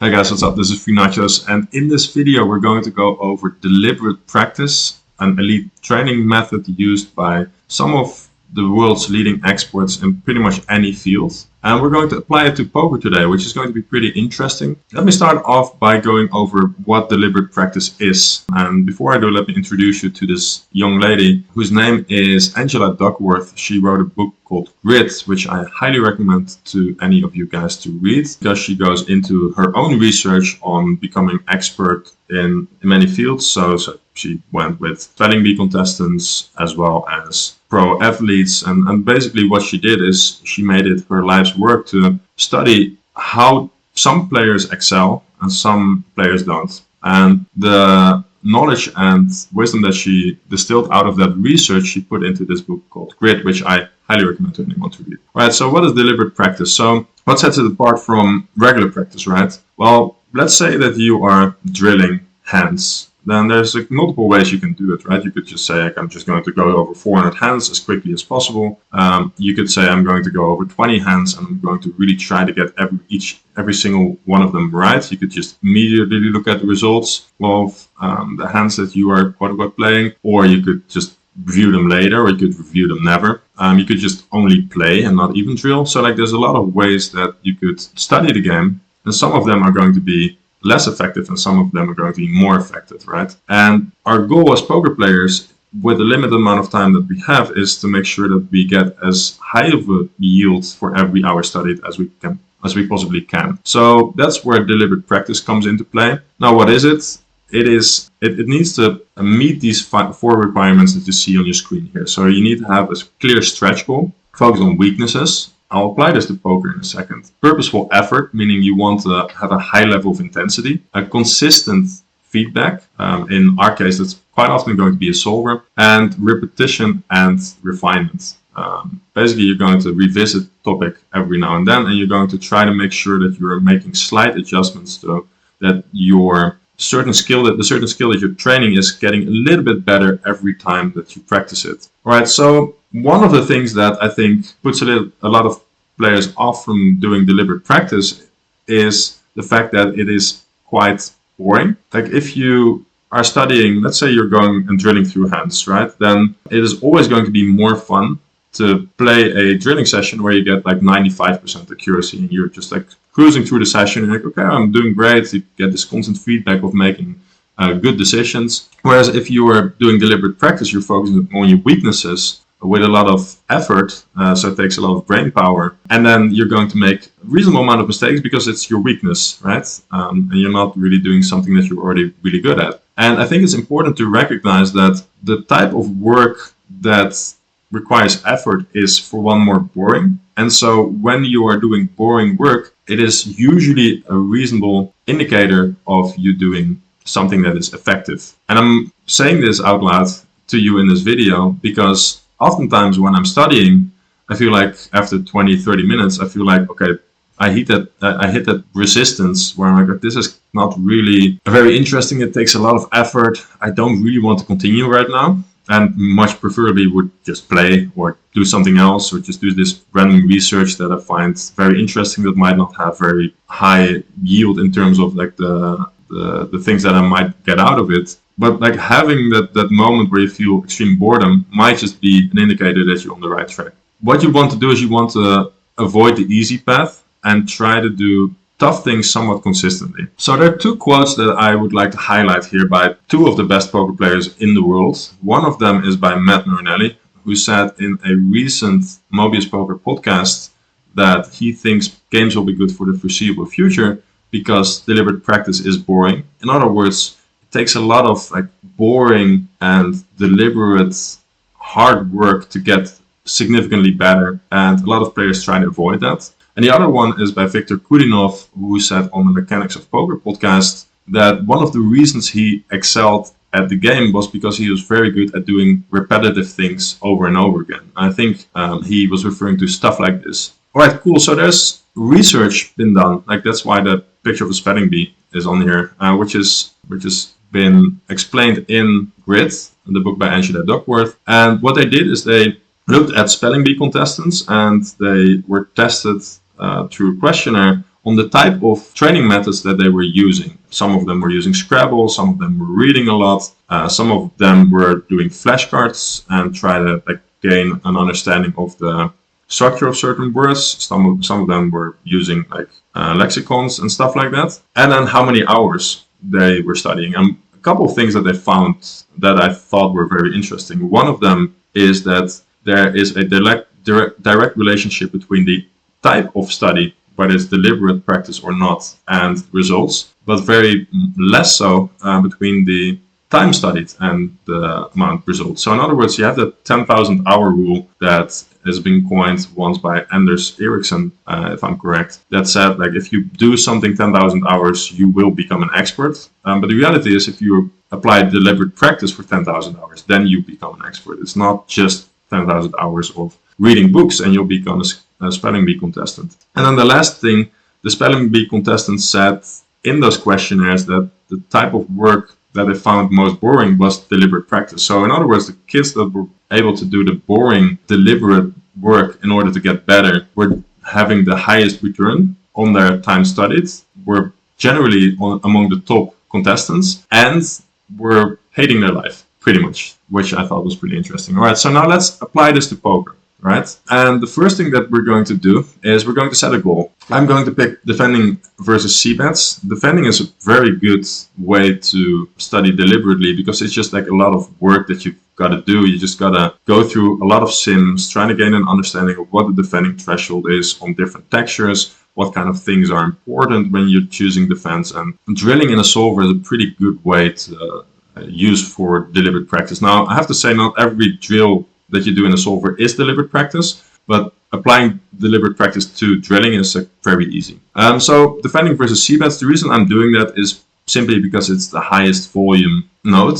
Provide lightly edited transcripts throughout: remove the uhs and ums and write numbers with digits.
Hey guys, what's up? This is Free Nachos, and in this video we're going to go over deliberate practice, an elite training method used by some of the world's leading experts in pretty much any field. And we're going to apply it to poker today, which is going to be pretty interesting. Let me start off by going over what deliberate practice is. And before I do, let me introduce you to this young lady whose name is Angela Duckworth. She wrote a book called Grit, which I highly recommend to any of you guys to read, because she goes into her own research on becoming expert in many fields. So she went with spelling bee contestants as well as pro athletes, and basically what she did is she made it her life's work to study how some players excel and some players don't. And the knowledge and wisdom that she distilled out of that research she put into this book called Grit, which I highly recommend to anyone to read. Right, so what is deliberate practice? So what sets it apart from regular practice, right? Well, let's say that you are drilling hands. Then there's multiple ways you can do it, right? You could just say, I'm just going to go over 400 hands as quickly as possible. You could say, I'm going to go over 20 hands and I'm going to really try to get every single one of them right. You could just immediately look at the results of the hands that you are quote-unquote playing, or you could just review them later, or you could review them never. You could just only play and not even drill. So there's a lot of ways that you could study the game, and some of them are going to be less effective and some of them are going to be more effective, right? And our goal as poker players, with the limited amount of time that we have, is to make sure that we get as high of a yield for every hour studied as we possibly can. So that's where deliberate practice comes into play. Now, what is it? It needs to meet these four requirements that you see on your screen here. So you need to have a clear stretch goal, focus on weaknesses. I'll apply this to poker in a second. Purposeful effort, meaning you want to have a high level of intensity. A consistent feedback, in our case that's quite often going to be a solver. And repetition and refinement. Basically, you're going to revisit the topic every now and then, and you're going to try to make sure that you're making slight adjustments so that the certain skill that you're training is getting a little bit better every time that you practice it. All right, so one of the things that I think puts a lot of players off from doing deliberate practice is the fact that it is quite boring. Like if you are studying, let's say you're going and drilling through hands, right? Then it is always going to be more fun to play a drilling session where you get like 95% accuracy and you're just like cruising through the session and you're like, okay, I'm doing great. You get this constant feedback of making good decisions. Whereas if you are doing deliberate practice, you're focusing on your weaknesses with a lot of effort, so it takes a lot of brain power, and then you're going to make a reasonable amount of mistakes because it's your weakness, right? And you're not really doing something that you're already really good at. And I think it's important to recognize that the type of work that requires effort is, for one, more boring. And so when you are doing boring work, it is usually a reasonable indicator of you doing something that is effective. And I'm saying this out loud to you in this video because oftentimes when I'm studying, I feel like after 20, 30 minutes, I feel like, okay, I hit that resistance where I'm like, this is not really very interesting. It takes a lot of effort. I don't really want to continue right now. And much preferably would just play or do something else or just do this random research that I find very interesting that might not have very high yield in terms of like the things that I might get out of it. But like having that moment where you feel extreme boredom might just be an indicator that you're on the right track. What you want to do is you want to avoid the easy path and try to do tough things somewhat consistently. So there are two quotes that I would like to highlight here by two of the best poker players in the world. One of them is by Matt Marinelli, who said in a recent Mobius Poker podcast that he thinks games will be good for the foreseeable future because deliberate practice is boring. In other words, it takes a lot of like boring and deliberate hard work to get significantly better, and a lot of players try to avoid that. And the other one is by Viktor Kudinov, who said on the Mechanics of Poker podcast that one of the reasons he excelled at the game was because he was very good at doing repetitive things over and over again. I think he was referring to stuff like this. All right, cool. So there's research been done. Like that's why the picture of a spelling bee is on here, which has been explained in Grit, the book by Angela Duckworth. And what they did is they looked at spelling bee contestants and they were tested through a questionnaire on the type of training methods that they were using. Some of them were using Scrabble, some of them were reading a lot, some of them were doing flashcards and try to gain an understanding of the structure of certain words. Some of them were using lexicons and stuff like that. And then how many hours they were studying. And a couple of things that they found that I thought were very interesting. One of them is that there is a direct relationship between the type of study, whether it's deliberate practice or not, and results, but very less so between the time studied and the amount of results. So in other words, you have the 10,000 hour rule that has been coined once by Anders Ericsson, if I'm correct, that said, if you do something 10,000 hours, you will become an expert. But the reality is, if you apply deliberate practice for 10,000 hours, then you become an expert. It's not just 10,000 hours of reading books and you'll become a spelling bee contestant. And then the last thing, the spelling bee contestants said in those questionnaires that the type of work that they found most boring was deliberate practice. So in other words, the kids that were able to do the boring, deliberate work in order to get better were having the highest return on their time studied, were generally among the top contestants, and were hating their life, pretty much, which I thought was pretty interesting. All right, so now let's apply this to poker. Right? And the first thing that we're going to do is we're going to set a goal. I'm going to pick defending versus c-bets. Defending is a very good way to study deliberately because it's just a lot of work that you've got to do. You just got to go through a lot of sims, trying to gain an understanding of what the defending threshold is on different textures, what kind of things are important when you're choosing defense. And drilling in a solver is a pretty good way to use for deliberate practice. Now, I have to say, not every drill that you do in a solver is deliberate practice, but applying deliberate practice to drilling is very easy. So defending versus c-bets, the reason I'm doing that is simply because it's the highest volume node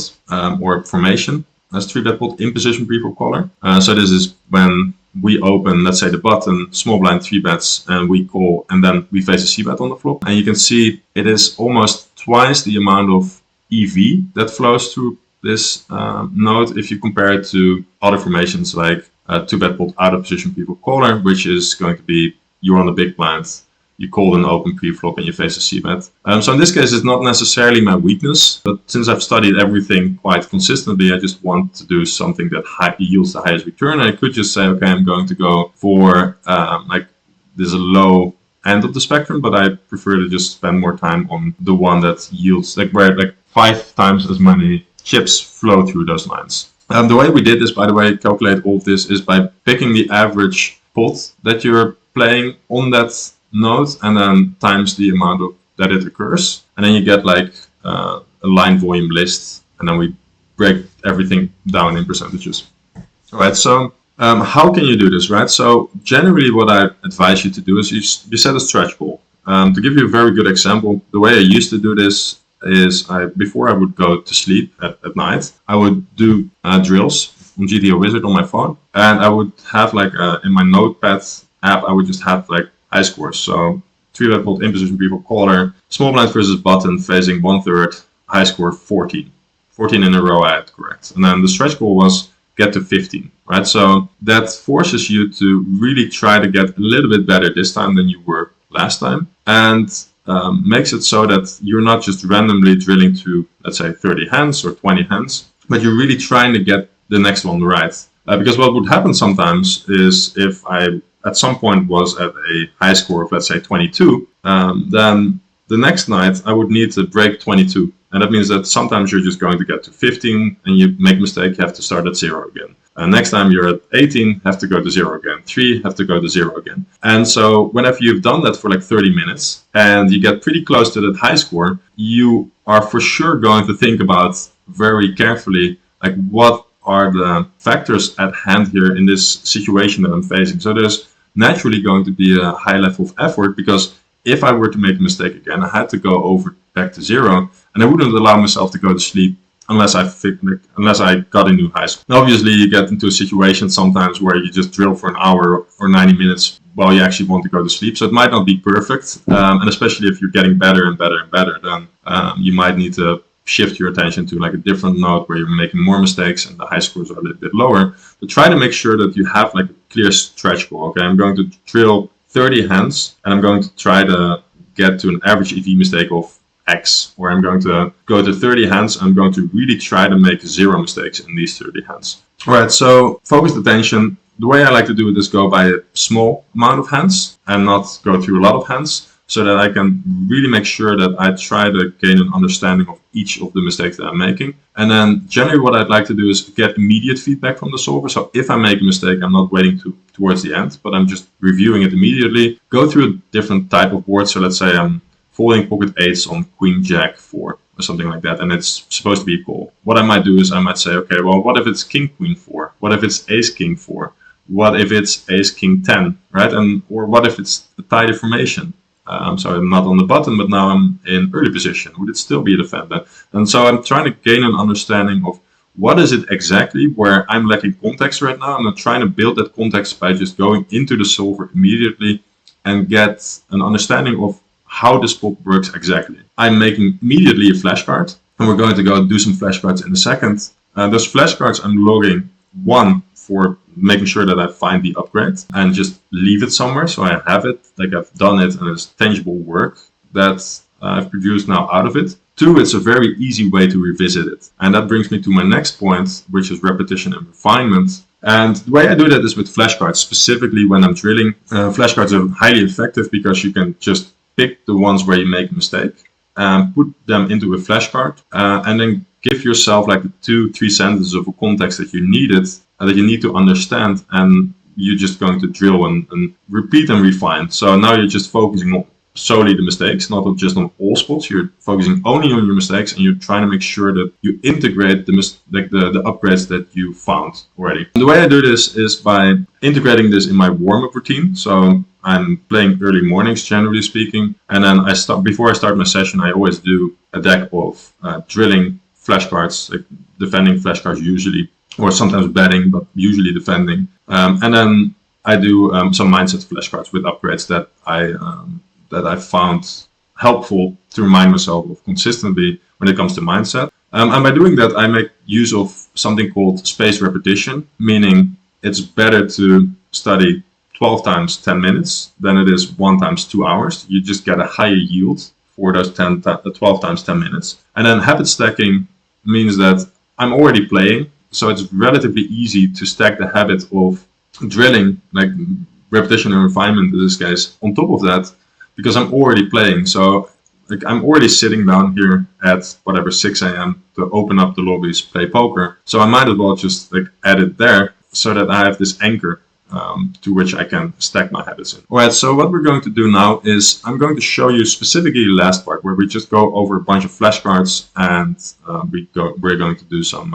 or formation as 3-bet pot in position pre-flop caller. So this is when we open, let's say, the button, small blind 3-bets, and we call, and then we face a c-bet on the flop. And you can see it is almost twice the amount of EV that flows through this node if you compare it to other formations like 2-bet pot out of position pre-flop caller, which is going to be you're on the big blind, you call an open pre-flop and you face a c-bet. So in this case, it's not necessarily my weakness, but since I've studied everything quite consistently, I just want to do something that yields the highest return. And I could just say, okay, I'm going to go for there's a low end of the spectrum, but I prefer to just spend more time on the one that yields where 5 times as many chips flow through those lines. The way we did this, by the way, calculate all of this, is by picking the average pot that you're playing on that node and then times the amount of that it occurs. And then you get a line volume list, and then we break everything down in percentages. All right, so how can you do this, right? So generally what I advise you to do is you set a stretch goal. To give you a very good example, the way I used to do this is before I would go to sleep at night, I would do drills on GTO Wizard on my phone, and I would have in my notepad app, I would just have high scores. So 3-bet pot in position pre-flop caller, small blind versus button facing 1/3, high score 14. 14 in a row I had correct. And then the stretch goal was get to 15, right? So that forces you to really try to get a little bit better this time than you were last time. And makes it so that you're not just randomly drilling to, let's say, 30 hands or 20 hands, but you're really trying to get the next one right. Because what would happen sometimes is if I at some point was at a high score of, let's say, 22, then the next night I would need to break 22. And that means that sometimes you're just going to get to 15 and you make a mistake, you have to start at 0 again. Next time you're at 18, have to go to 0 again. 3, have to go to 0 again. And so whenever you've done that for 30 minutes and you get pretty close to that high score, you are for sure going to think about very carefully, what are the factors at hand here in this situation that I'm facing. So there's naturally going to be a high level of effort, because if I were to make a mistake again, I had to go over back to 0, and I wouldn't allow myself to go to sleep unless I got a new high score. Now, obviously, you get into a situation sometimes where you just drill for an hour or 90 minutes while you actually want to go to sleep. So it might not be perfect, and especially if you're getting better and better and better, then you might need to shift your attention to a different node where you're making more mistakes and the high scores are a little bit lower. But try to make sure that you have a clear stretch goal. Okay, I'm going to drill 30 hands and I'm going to try to get to an average EV mistake of X, or I'm going to go to 30 hands. I'm going to really try to make 0 mistakes in these 30 hands. All right, so focused attention. The way I like to do it is go by a small amount of hands and not go through a lot of hands, so that I can really make sure that I try to gain an understanding of each of the mistakes that I'm making. And then generally what I'd like to do is get immediate feedback from the solver. So if I make a mistake, I'm not waiting towards the end, but I'm just reviewing it immediately. Go through a different type of board. So let's say I'm folding pocket eights on Queen Jack 4 or something like that, and it's supposed to be a call. What I might do is I might say, okay, well, what if it's King Queen 4? What if it's Ace King 4? What if it's Ace King 10, right? Or what if it's a tie formation? So I'm not on the button, but now I'm in early position. Would it still be a defender? And so I'm trying to gain an understanding of what is it exactly where I'm lacking context right now. I'm trying to build that context by just going into the solver immediately and get an understanding of how the spot works exactly. I'm making immediately a flashcard, and we're going to go do some flashcards in a second. Those flashcards I'm logging, one, for making sure that I find the upgrade and just leave it somewhere so I have it, like I've done it and it's tangible work that I've produced now out of it. Two, it's a very easy way to revisit it. And that brings me to my next point, which is repetition and refinement. And the way I do that is with flashcards, specifically when I'm drilling. Flashcards are highly effective because you can just pick the ones where you make a mistake and put them into a flashcard and then give yourself like the 2-3 sentences of a context that you needed and that you need to understand, and you're just going to drill and repeat and refine. So now you're just focusing on solely the mistakes, not just on all spots. You're focusing only on your mistakes, and you're trying to make sure that you integrate the upgrades that you found already. And the way I do this is by integrating this in my warm-up routine. So I'm playing early mornings, generally speaking, and then before I start my session, I always do a deck of drilling flashcards, like defending flashcards usually, or sometimes betting, but usually defending. And then I do some mindset flashcards with upgrades that I found helpful to remind myself of consistently when it comes to mindset. And by doing that, I make use of something called spaced repetition, meaning it's better to study 12 times 10 minutes than it is 1 times 2 hours. You just get a higher yield for those 12 times 10 minutes. And then habit stacking means that I'm already playing, so it's relatively easy to stack the habit of drilling, like repetition and refinement in this case, on top of that, because I'm already playing. So like I'm already sitting down here at whatever 6 a.m. to open up the lobbies, play poker. So I might as well just like add it there so that I have this anchor to which I can stack my habits in. All right, so what we're going to do now is I'm going to show you specifically the last part where we just go over a bunch of flashcards and we're going to do some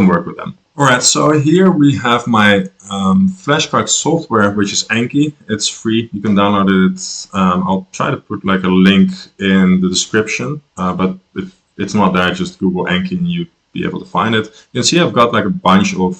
work with them. All right, so here we have my flashcard software, which is Anki. It's free. You can download it. I'll try to put like a link in the description, but if it's not there, just Google Anki and you be able to find it. You can see I've got like a bunch of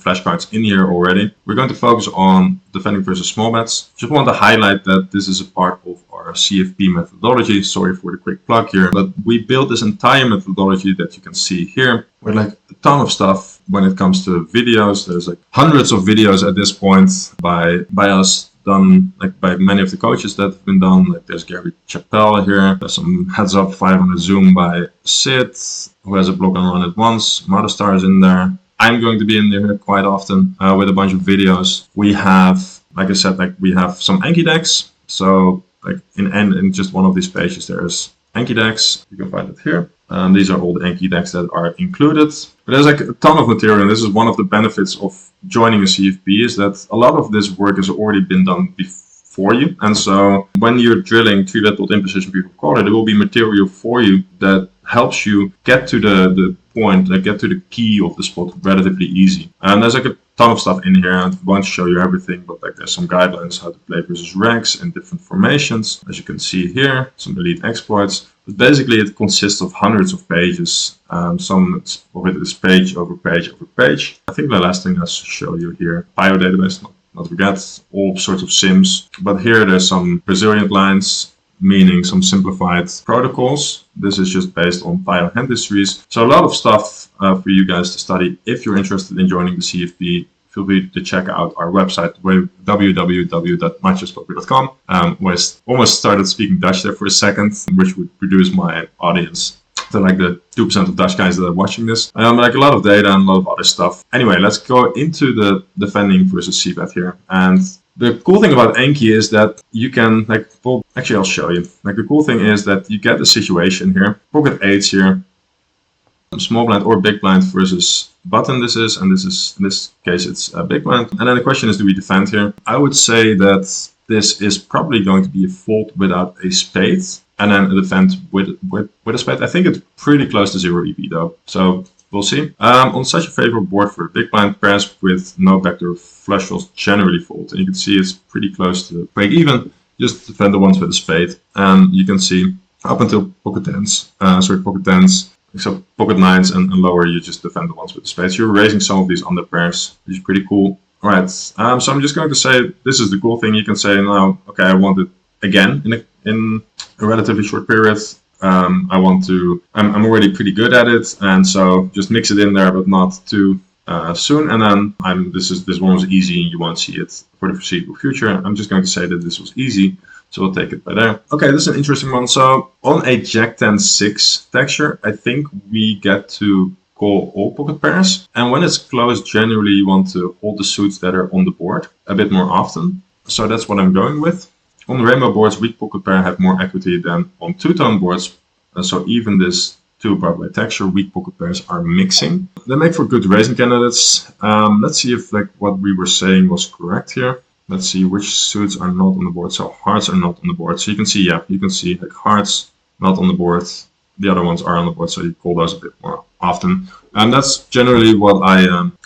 flashcards in here already. We're going to focus on defending versus small bets. Just want to highlight that this is a part of our CFP methodology. Sorry for the quick plug here, but we built this entire methodology that you can see here with like a ton of stuff when it comes to videos. There's like hundreds of videos at this point by us, done like by many of the coaches that have been done. Like there's Gary Chappelle here. There's some heads up 500 zoom by Sid, who has a block and run at once. Mother Star is in there. I'm going to be in there quite often with a bunch of videos. We have, like I said, like we have some Anki decks. So like in just one of these pages, there's Anki decks. You can find it here. These are all the Anki decks that are included. But there's like a ton of material. And this is one of the benefits of joining a CFP, is that a lot of this work has already been done before you. And so when you're drilling 3-bet pot in position before caller, there will be material for you that helps you get to the point, like get to the key of the spot relatively easy. And there's like a ton of stuff in here. I won't show you everything, but like there's some guidelines how to play versus ranks in different formations. As you can see here, some elite exploits. But basically it consists of hundreds of pages. Some of it is page over page over page. I think the last thing I should show you here, bio database, not forget, all sorts of sims. But here there's some resilient lines, meaning some simplified protocols. This is just based on bio hand histories. So a lot of stuff for you guys to study if you're interested in joining the CFP. feel free to check out our website, www.NachosPoker.com. Almost started speaking Dutch there for a second, which would reduce my audience to like the 2% of Dutch guys that are watching this. Like a lot of data and a lot of other stuff. Anyway, let's go into the defending versus c-bet here. And the cool thing about Enki is that you can, like, well, actually I'll show you. Like, the cool thing is that you get the situation here, pocket eights here, small blind or big blind versus button this is, and this is, in this case, it's a big blind. And then the question is, do we defend here? I would say that this is probably going to be a fold without a spade, and then a defend with a spade. I think it's pretty close to 0 EV though, so we'll see. On such a favorable board for a big blind, pairs with no backdoor flush draws generally fold, and you can see it's pretty close to break even. Just defend the ones with a spade, and you can see up until pocket tens, pocket tens, except pocket nines and lower, you just defend the ones with the spades. You're raising some of these under pairs, which is pretty cool. Alright, so I'm just going to say, this is the cool thing. You can say now, okay, I want it again in a relatively short period. I'm already pretty good at it, and so just mix it in there, but not too soon. And then this one was easy, and you won't see it for the foreseeable future. I'm just going to say that this was easy. So we'll take it by there. Okay, this is an interesting one. So on a Jack 10-6 texture, I think we get to call all pocket pairs. And when it's closed, generally you want to hold the suits that are on the board a bit more often. So that's what I'm going with. On rainbow boards, weak pocket pair have more equity than on two-tone boards. So even this two Broadway texture, weak pocket pairs are mixing. They make for good raising candidates. Let's see if like what we were saying was correct here. Let's see which suits are not on the board. So hearts are not on the board. So you can see, yeah, you can see like hearts not on the board. The other ones are on the board, so you call those a bit more often. And that's generally what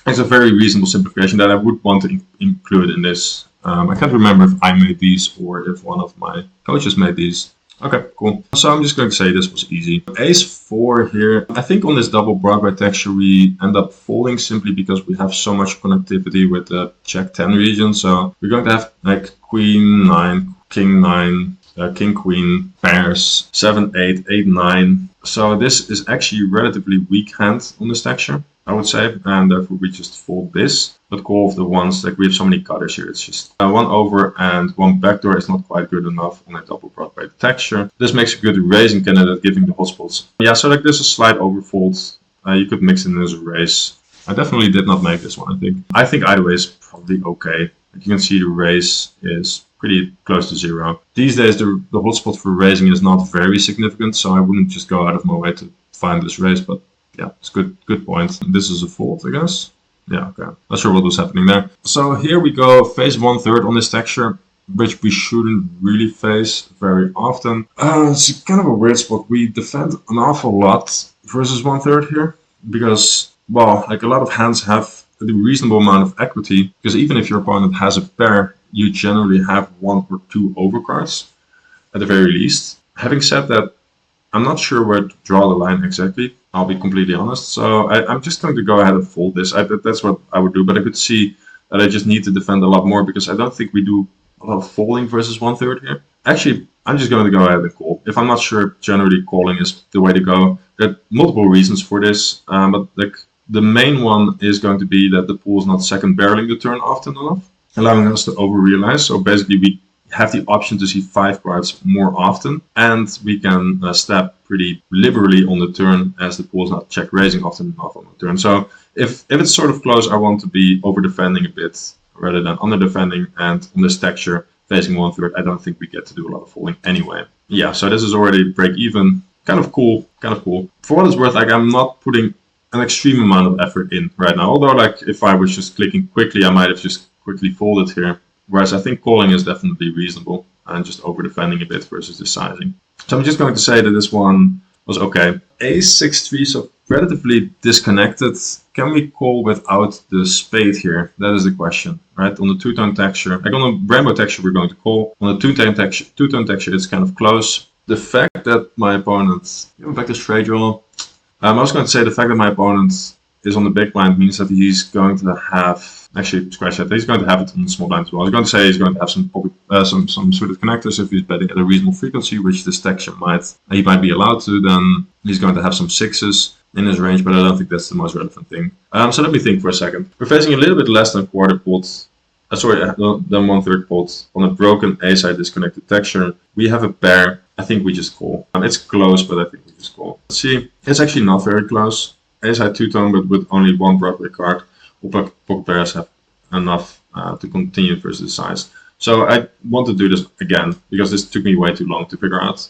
it's a very reasonable simplification that I would want to include in this. I can't remember if I made these or if one of my coaches made these. Okay, cool. So I'm just going to say this was easy. Ace 4 here. I think on this double Broadway texture we end up folding simply because we have so much connectivity with the Jack 10 region. So we're going to have like Queen 9, King 9, King Queen pairs, 7, 8, 8, 9. So this is actually a relatively weak hand on this texture, I would say, and therefore we just fold this, but call off the ones. Like we have so many cutters here, it's just one over and one backdoor is not quite good enough on a double Broadway texture. This makes a good raising candidate, giving the hotspots. Yeah, so like there's a slight overfold. You could mix it in as a raise. I definitely did not make this one, I think. I think either way is probably okay. Like you can see the raise is pretty close to 0. These days the hotspot for raising is not very significant, so I wouldn't just go out of my way to find this raise, but yeah, it's good point. This is a fold, I guess. Yeah, okay. Not sure what was happening there. So here we go, face 1/3 on this texture, which we shouldn't really face very often. It's kind of a weird spot. We defend an awful lot versus 1/3 here, because, well, like a lot of hands have a reasonable amount of equity, because even if your opponent has a pair, you generally have 1 or 2 overcards, at the very least. Having said that, I'm not sure where to draw the line exactly, I'll be completely honest. So I'm just going to go ahead and fold this. That's what I would do, but I could see that I just need to defend a lot more, because I don't think we do a lot of folding versus 1/3 here. Actually, I'm just going to go ahead and call. If I'm not sure, generally calling is the way to go. There are multiple reasons for this, but like the main one is going to be that the pool is not second barreling the turn often enough, allowing us to over-realize. So basically we have the option to see 5 cards more often, and we can stab pretty liberally on the turn, as the pool is not check raising often enough on the turn. So if it's sort of close, I want to be over defending a bit rather than under defending, and on this texture facing 1/3, I don't think we get to do a lot of folding anyway. Yeah, so this is already break even. Kind of cool. For what it's worth, like I'm not putting an extreme amount of effort in right now, although like if I was just clicking quickly, I might have just quickly folded here. Whereas I think calling is definitely reasonable, and just over defending a bit versus the sizing. So I'm just going to say that this one was okay. Ace 6-3, so relatively disconnected. Can we call without the spade here? That is the question, right? On the two-tone texture, like on the rainbow texture, we're going to call. On the two-tone texture, it's kind of close. The fact that my opponent, back to straight draw. I was going to say the fact that my opponent is on the big blind means that he's going to have, actually scratch that, he's going to have it on the small blind as well. I was going to say he's going to have some suited connectors if he's betting at a reasonable frequency, which this texture he might be allowed to. Then he's going to have some sixes in his range, but I don't think that's the most relevant thing. So let me think for a second. We're facing a little bit less than quarter pot, than 1/3 pot on a broken ace-high disconnected texture. We have a pair. I think we just call. It's close, but I think we just call. Let's see, it's actually not very close. Ace-high two-tone, but with only one Broadway card. All pocket pairs have enough to continue versus the size. So I want to do this again because this took me way too long to figure out.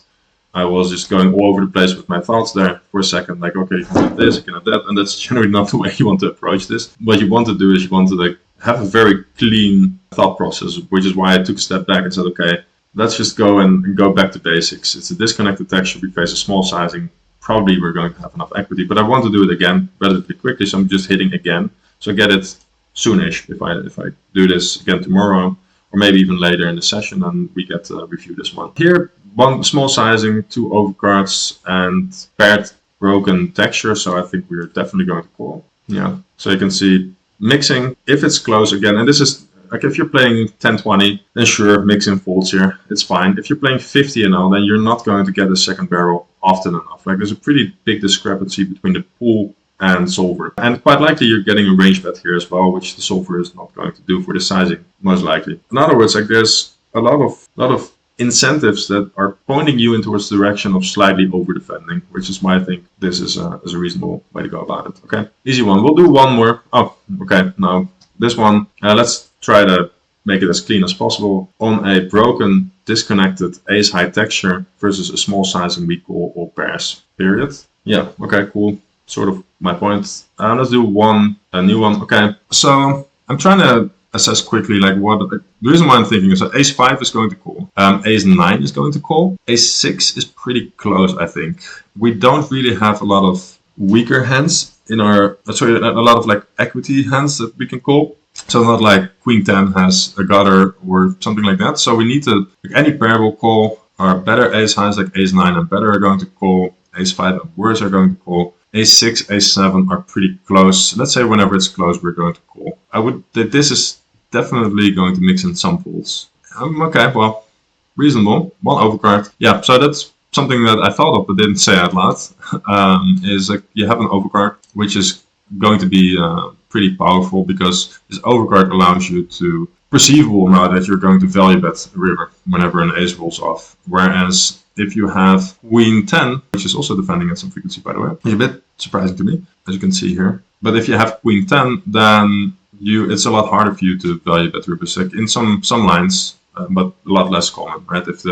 I was just going all over the place with my thoughts there for a second, like, okay, you can do this, you can do that, and that's generally not the way you want to approach this. What you want to do is you want to like have a very clean thought process, which is why I took a step back and said, okay, let's just go and go back to basics. It's a disconnected texture. We face a small sizing. Probably we're going to have enough equity, but I want to do it again relatively quickly, so I'm just hitting again. So I get it soonish if I do this again tomorrow, or maybe even later in the session, and we get to review this one. Here, one small sizing, two overcards, and paired broken texture, so I think we're definitely going to call. Yeah, so you can see mixing, if it's close again, and this is, like if you're playing 10-20, then sure, mixing folds here, it's fine. If you're playing 50 and all, then you're not going to get a second barrel often enough. Like there's a pretty big discrepancy between the pool and solver. And quite likely you're getting a range bet here as well, which the solver is not going to do for the sizing, most likely. In other words, like there's a lot of incentives that are pointing you in towards the direction of slightly over defending, which is why I think this is a reasonable way to go about it. Okay, easy one. We'll do one more. Oh, okay, now this one, let's try to make it as clean as possible. On a broken, disconnected ace-high texture versus a small sizing, we call all pairs, period. Yeah, okay, cool. Sort of my point. Let's do a new one. Okay, so I'm trying to assess quickly like what the reason why I'm thinking is that ace-5 is going to call, ace-9 is going to call, ace-6 is pretty close. I think we don't really have a lot of weaker hands in our a lot of like equity hands that we can call. So not like queen 10 has a gutter or something like that. So we need to, like any pair will call. Our better ace highs like ace-9 and better are going to call. Ace-5 and worse are going to call. Ace-6, ace-7 are pretty close. Let's say whenever it's close, we're going to call. This is definitely going to mix in some folds. Okay, well, reasonable. One overcard. Yeah, so that's something that I thought of but didn't say out loud. Is like you have an overcard, which is going to be pretty powerful because this overcard allows you to perceivable now that you're going to value bet the river whenever an ace rolls off. Whereas if you have queen 10, which is also defending at some frequency by the way, which is a bit surprising to me, as you can see here. But if you have queen 10, then it's a lot harder for you to value bet river sec in some lines, but a lot less common, right? If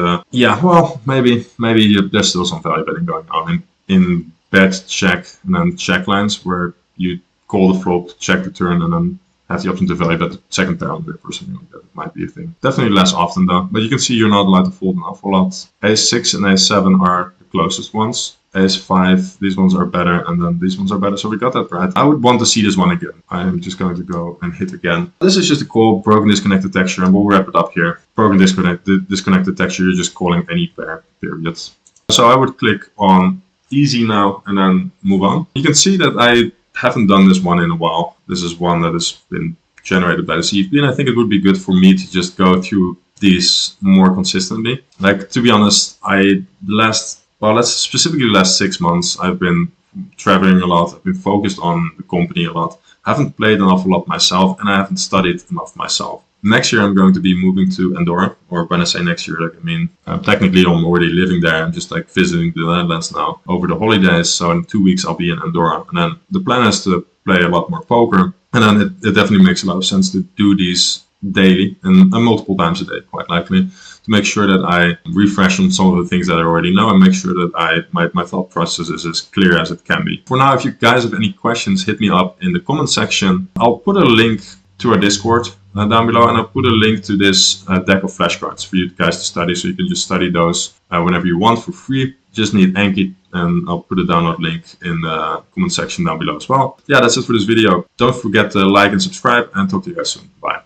maybe there's still some value betting going on in bet check and then check lines where you call the flop, check the turn, and then have the option to value bet the second pair on the river or something like that. It might be a thing. Definitely less often though, but you can see you're not allowed to fold an awful lot. Ace-6 and ace-7 are the closest ones. Ace-5, these ones are better, and then these ones are better, so we got that right. I would want to see this one again. I'm just going to go and hit again. This is just a call, broken disconnected texture, and we'll wrap it up here. Broken disconnected texture, you're just calling any pair, period. So I would click on easy now, and then move on. You can see that I haven't done this one in a while. This is one that has been generated by the CFP, and I think it would be good for me to just go through these more consistently. Like, to be honest, specifically the last 6 months, I've been traveling a lot. I've been focused on the company a lot. I haven't played an awful lot myself, and I haven't studied enough myself. Next year, I'm going to be moving to Andorra, or when I say next year, like I mean, technically I'm already living there. I'm just like visiting the Netherlands now over the holidays. So in 2 weeks, I'll be in Andorra, and then the plan is to play a lot more poker. And then it definitely makes a lot of sense to do these daily and multiple times a day, quite likely, to make sure that I refresh on some of the things that I already know and make sure that my thought process is as clear as it can be. For now, if you guys have any questions, hit me up in the comment section. I'll put a link to our Discord down below, and I'll put a link to this deck of flashcards for you guys to study, so you can just study those whenever you want for free. Just need Anki, and I'll put a download link in the comment section down below as well. Yeah, that's it for this video. Don't forget to like and subscribe, and talk to you guys soon. Bye.